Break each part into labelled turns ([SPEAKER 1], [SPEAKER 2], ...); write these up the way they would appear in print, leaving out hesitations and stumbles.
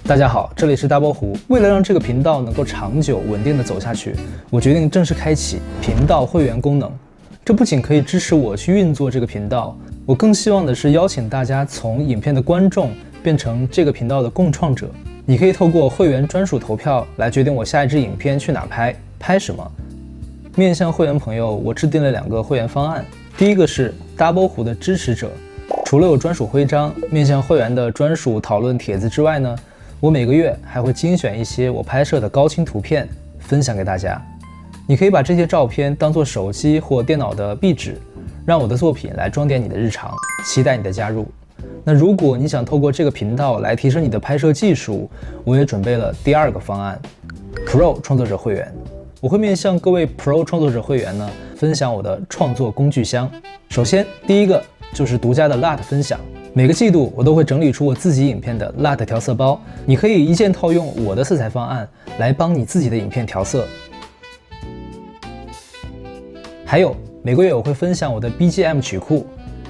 [SPEAKER 1] 大家好，这里是大波湖。为了让这个频道能够长久稳定的走下去，我决定正式开启频道会员功能。这不仅可以支持我去运作这个频道，我更希望的是邀请大家从影片的观众变成这个频道的共创者。你可以透过会员专属投票来决定我下一支影片去哪拍什么。面向会员朋友，我制定了2个会员方案。第一个是大波湖的支持者，除了有专属徽章、面向会员的专属讨论帖子之外呢，我每个月还会精选一些我拍摄的高清图片分享给大家。你可以把这些照片当作手机或电脑的壁纸，让我的作品来装点你的日常，期待你的加入。那如果你想透过这个频道来提升你的拍摄技术，我也准备了第2个方案 Pro 创作者会员。我会面向各位 Pro 创作者会员呢，分享我的创作工具箱。首先第一个就是独家的 LUT 分享，每个季度我都会整理出我自己影片的 LUT 调色包，你可以一键套用我的色彩方案来帮你自己的影片调色。还有每个月我会分享我的 BGM 曲库，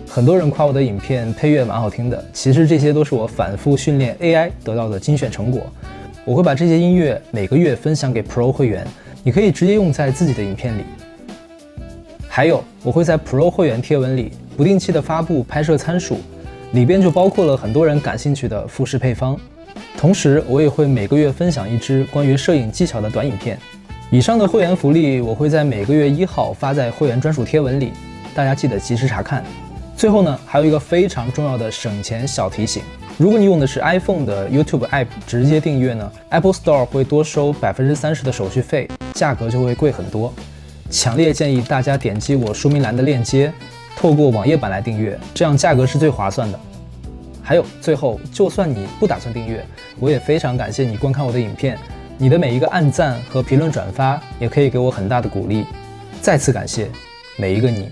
[SPEAKER 1] 很多人夸我的影片配乐蛮好听的，其实这些都是我反复训练 AI 得到的精选成果。我会把这些音乐每个月分享给 Pro 会员，你可以直接用在自己的影片里。还有我会在 Pro 会员贴文里不定期的发布拍摄参数，里边就包括了很多人感兴趣的复式配方。同时我也会每个月分享一支关于摄影技巧的短影片。以上的会员福利我会在每个月1号发在会员专属贴文里，大家记得及时查看。最后呢，还有一个非常重要的省钱小提醒，如果你用的是 iPhone 的 YouTube App 直接订阅呢， Apple Store 会多收 30% 的手续费，价格就会贵很多。强烈建议大家点击我说明栏的链接，透过网页版来订阅，这样价格是最划算的。还有最后，就算你不打算订阅，我也非常感谢你观看我的影片，你的每一个按赞和评论转发也可以给我很大的鼓励。再次感谢每一个你。